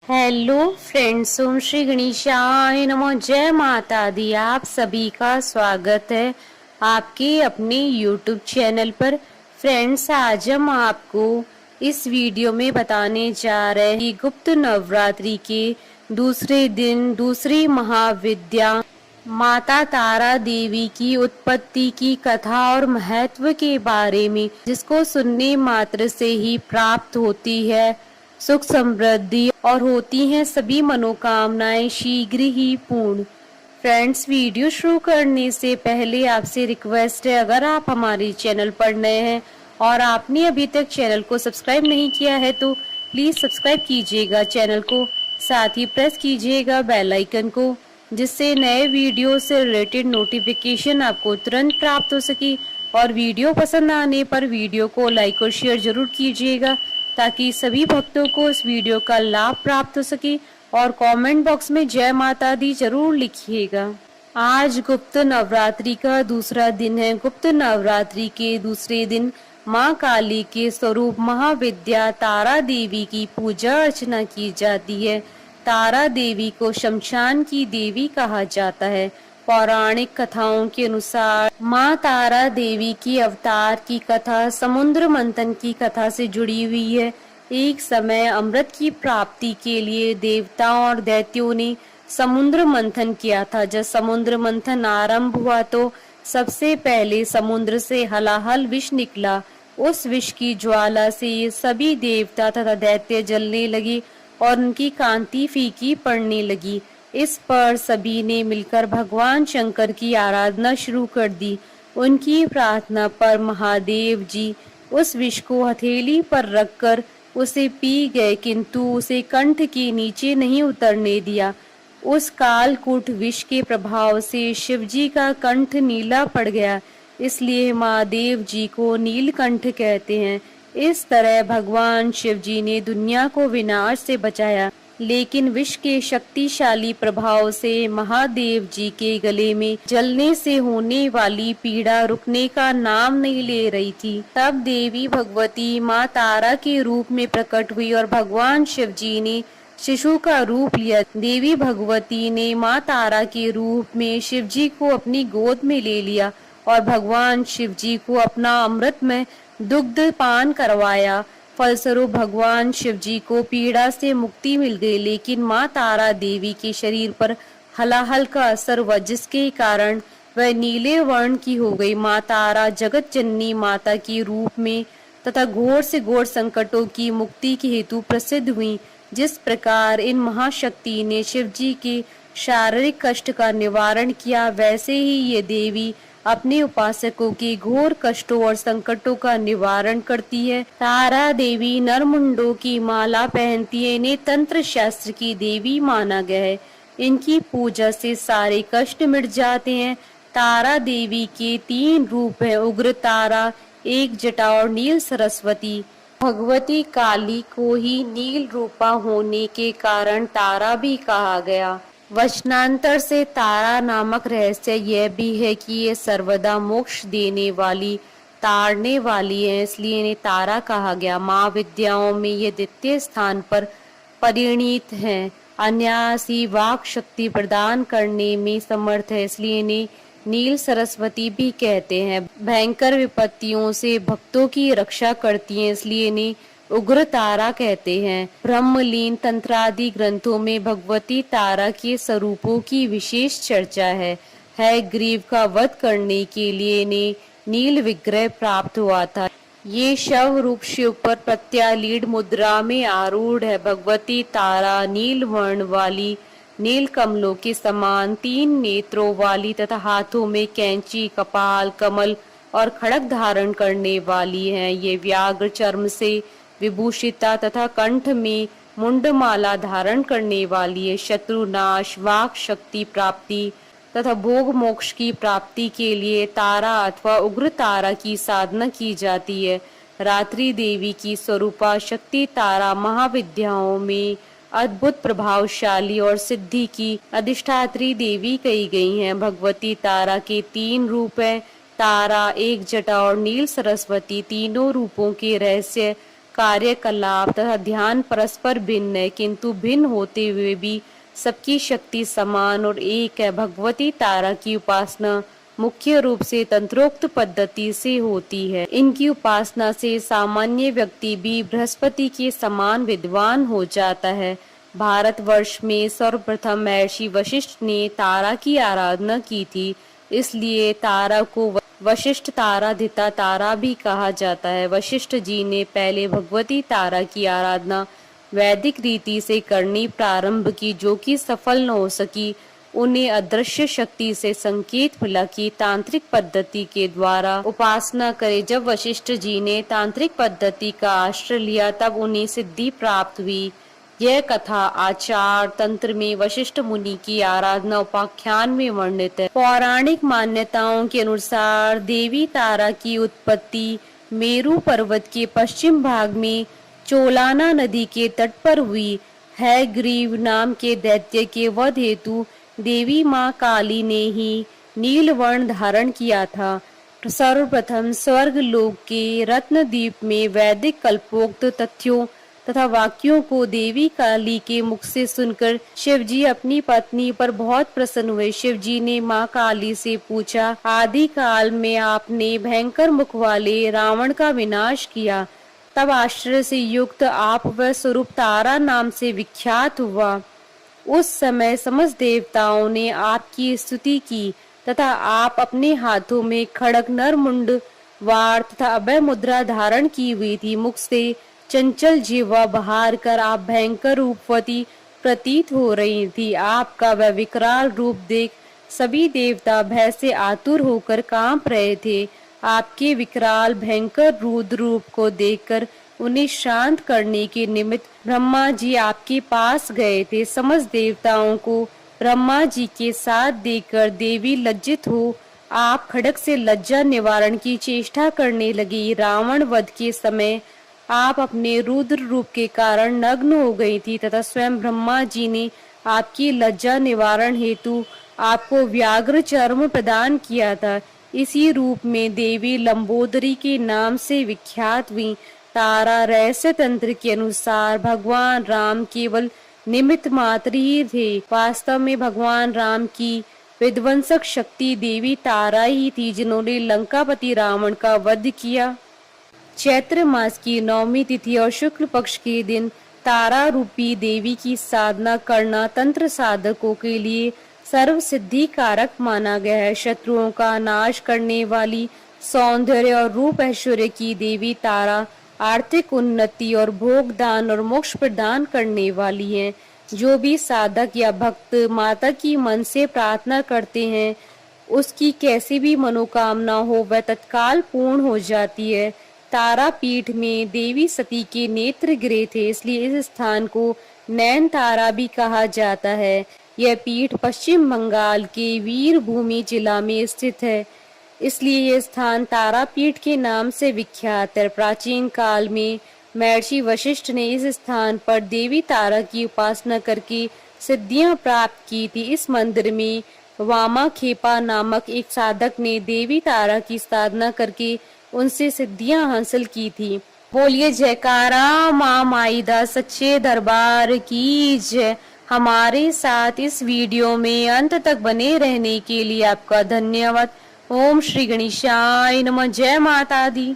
Hello friends, ओम श्री गणेशाय नमः। जय माता दी। आप सभी का स्वागत है आपके अपने यूट्यूब चैनल पर। फ्रेंड्स, आज हम आपको इस वीडियो में बताने जा रहे हैं कि गुप्त नवरात्रि के दूसरे दिन दूसरी महाविद्या माता तारा देवी की उत्पत्ति की कथा और महत्व के बारे में, जिसको सुनने मात्र से ही प्राप्त होती है सुख समृद्धि और होती हैं सभी मनोकामनाएं शीघ्र ही पूर्ण। फ्रेंड्स, वीडियो शुरू करने से पहले आपसे रिक्वेस्ट है, अगर आप हमारे चैनल पर नए हैं और आपने अभी तक चैनल को सब्सक्राइब नहीं किया है तो प्लीज सब्सक्राइब कीजिएगा चैनल को। साथ ही प्रेस कीजिएगा बेल आइकन को, जिससे नए वीडियो से रिलेटेड नोटिफिकेशन आपको तुरंत प्राप्त हो सके। और वीडियो पसंद आने पर वीडियो को लाइक और शेयर जरूर कीजिएगा, ताकि सभी भक्तों को इस वीडियो का लाभ प्राप्त हो सके। और कमेंट बॉक्स में जय माता दी जरूर लिखिएगा। आज गुप्त नवरात्रि का दूसरा दिन है। गुप्त नवरात्रि के दूसरे दिन माँ काली के स्वरूप महाविद्या तारा देवी की पूजा अर्चना की जाती है। तारा देवी को शमशान की देवी कहा जाता है। पौराणिक कथाओं के अनुसार माँ तारा देवी की अवतार की कथा समुद्र मंथन की कथा से जुड़ी हुई है। एक समय अमृत की प्राप्ति के लिए देवताओं और दैत्यों ने समुद्र मंथन किया था। जब समुद्र मंथन आरंभ हुआ तो सबसे पहले समुद्र से हलाहल विष निकला। उस विष की ज्वाला से सभी देवता तथा दैत्य जलने लगे और उनकी कांति फीकी पड़ने लगी। इस पर सभी ने मिलकर भगवान शंकर की आराधना शुरू कर दी। उनकी प्रार्थना पर महादेव जी उस विष को हथेली पर रखकर उसे पी गए, किंतु उसे कंठ के नीचे नहीं उतरने दिया। उस कालकूट विष के प्रभाव से शिवजी का कंठ नीला पड़ गया, इसलिए महादेव जी को नीलकंठ कहते हैं। इस तरह भगवान शिवजी ने दुनिया को विनाश से बचाया, लेकिन विष के शक्तिशाली प्रभाव से महादेव जी के गले में जलने से होने वाली पीड़ा रुकने का नाम नहीं ले रही थी। तब देवी भगवती माँ तारा के रूप में प्रकट हुई और भगवान शिव जी ने शिशु का रूप लिया। देवी भगवती ने माँ तारा के रूप में शिव जी को अपनी गोद में ले लिया और भगवान शिव जी को अपना अमृत में दुग्ध पान करवाया। फलस्वरूप भगवान शिव जी को पीड़ा से मुक्ति मिल गई, लेकिन माँ तारा देवी के शरीर पर हलाहल का असर हुआ, जिसके कारण वह नीले वर्ण की हो गई। माँ तारा जगत जननी माता के रूप में तथा घोर से घोर संकटों की मुक्ति के हेतु प्रसिद्ध हुई। जिस प्रकार इन महाशक्ति ने शिव जी के शारीरिक कष्ट का निवारण किया, वैसे ही ये देवी अपने उपासकों के घोर कष्टों और संकटों का निवारण करती है। तारा देवी नरमुंडों की माला पहनती है। इन्हें तंत्र शास्त्र की देवी माना गया है। इनकी पूजा से सारे कष्ट मिट जाते हैं। तारा देवी के 3 रूप हैं, उग्र तारा, एक जटा और नील सरस्वती। भगवती काली को ही नील रूपा होने के कारण तारा भी कहा गया। वचनांतर से तारा नामक रहस्य यह भी है कि ये सर्वदा मोक्ष देने वाली, तारने वाली है, इसलिए इन्हें तारा कहा गया। माँ विद्याओं में ये द्वितीय स्थान पर परिणीत है। अनायासी वाक शक्ति प्रदान करने में समर्थ है, इसलिए इन्हें नील सरस्वती भी कहते हैं। भयंकर विपत्तियों से भक्तों की रक्षा करती हैं, इसलिए इन्हें उग्र तारा कहते हैं। ब्रह्मलीन तंत्रादि ग्रंथों में भगवती तारा के स्वरूपों की विशेष चर्चा है। ग्रीव का वध करने के लिए इन्हें नील विग्रह प्राप्त हुआ था। ये शव रूप शिव पर प्रत्यालीड मुद्रा में आरूढ़ है। भगवती तारा नील वर्ण वाली, नील कमलों के समान 3 नेत्रों वाली तथा हाथों में कैंची, कपाल, कमल और खड़ग धारण करने वाली हैं। ये व्याघ्र चर्म से विभूषिता तथा कंठ में मुंडमाला धारण करने वाली है। शत्रुनाश, वाक शक्ति प्राप्ति तथा भोग मोक्ष की प्राप्ति के लिए तारा अथवा उग्र तारा की साधना की जाती है। रात्रि देवी की स्वरूपा शक्ति तारा महाविद्याओं में अद्भुत प्रभावशाली और सिद्धि की अधिष्ठात्री देवी कही गई हैं। भगवती तारा के 3 रूप हैं, तारा, एक जटा और नील सरस्वती। तीनों रूपों के रहस्य कार्यकलाप तथा ध्यान परस्पर भिन्न है, किंतु भिन्न होते हुए भी सबकी शक्ति समान और एक है। भगवती तारा की उपासना मुख्य रूप से तंत्रोक्त पद्धति से होती है। इनकी उपासना से सामान्य व्यक्ति भी बृहस्पति के समान विद्वान हो जाता है। भारतवर्ष में सर्वप्रथम महर्षि वशिष्ठ ने तारा की आराधना की थी, इसलिए तारा को वशिष्ठ ताराधिता तारा भी कहा जाता है। वशिष्ठ जी ने पहले भगवती तारा की आराधना वैदिक रीति से करनी प्रारंभ की, जो कि सफल न हो सकी। उन्हें अदृश्य शक्ति से संकेत मिला कि तांत्रिक पद्धति के द्वारा उपासना करे। जब वशिष्ठ जी ने तांत्रिक पद्धति का आश्रय लिया तब उन्हें सिद्धि प्राप्त हुई। यह कथा आचार तंत्र में वशिष्ठ मुनि की आराधना उपाख्यान में वर्णित है। पौराणिक मान्यताओं के अनुसार देवी तारा की उत्पत्ति मेरू पर्वत के पश्चिम भाग में चोलाना नदी के तट पर हुई है। ग्रीव नाम के दैत्य के वध हेतु देवी माँ काली ने ही नीलवर्ण धारण किया था। सर्वप्रथम स्वर्ग लोक के रत्नद्वीप में वैदिक कल्पोक्त तथ्यों तथा वाक्यों को देवी काली के मुख से सुनकर शिवजी अपनी पत्नी पर बहुत प्रसन्न हुए। शिवजी ने माँ काली से पूछा, आदि काल में आपने भयंकर मुख वाले रावण का विनाश किया, तब आश्चर्य से युक्त आप वह स्वरूप तारा नाम से विख्यात हुआ। उस समय समस्त देवताओं ने आपकी स्तुति की तथा आप अपने हाथों में खड़ग नरमुंड वार तथा अभय मुद्रा धारण की हुई थी। मुख से चंचल जीवा बहार कर आप भयंकर रूपवती प्रतीत हो रही थी। आपका वह विकराल रूप देख सभी देवता भय से आतुर होकर कांप रहे थे। आपके विकराल भयंकर रुद्र रूप को देखकर उन्हें शांत करने के निमित्त ब्रह्मा जी आपके पास गए थे। समस्त देवताओं को ब्रह्मा जी के साथ देखकर देवी लज्जित हो आप खड़ग से लज्जा निवारण की चेष्टा करने लगी। रावण वध के समय आप अपने रुद्र रूप के कारण नग्न हो गई थी तथा स्वयं ब्रह्मा जी ने आपकी लज्जा निवारण हेतु आपको व्याघ्र चर्म प्रदान किया था। इसी रूप में देवी लंबोदरी के नाम से विख्यात हुई। तारा रहस्य तंत्र के अनुसार भगवान राम केवल निमित्त मात्र ही थे। वास्तव में भगवान राम की विध्वंसक शक्ति देवी तारा ही थी, जिन्होंने लंकापति रावण का वध किया। चैत्र मास की 9वीं तिथि और शुक्ल पक्ष के दिन तारा रूपी देवी की साधना करना तंत्र साधकों के लिए सर्व सिद्धि कारक माना गया है। शत्रुओं का नाश करने वाली, सौंदर्य और रूप ऐश्वर्य की देवी तारा आर्थिक उन्नति और भोग दान और मोक्ष प्रदान करने वाली है। जो भी साधक या भक्त माता की मन से प्रार्थना करते हैं, उसकी कैसी भी मनोकामना हो वह तत्काल पूर्ण हो जाती है। तारा पीठ में देवी सती के नेत्र गिरे थे, इसलिए इस स्थान को नैन तारा भी कहा जाता है। यह पीठ पश्चिम बंगाल के वीरभूमि जिला में स्थित है, इसलिए यह स्थान तारापीठ के नाम से विख्यात है। प्राचीन काल में महर्षि वशिष्ठ ने इस स्थान पर देवी तारा की उपासना करके सिद्धियां प्राप्त की थी। इस मंदिर में वामा खेपा नामक एक साधक ने देवी तारा की साधना करके उनसे सिद्धियां हासिल की थी। बोलिए जयकारा माँ माईदा सच्चे दरबार की जय। हमारे साथ इस वीडियो में अंत तक बने रहने के लिए आपका धन्यवाद। ओम श्री गणेशाय नमः। जय माता दी।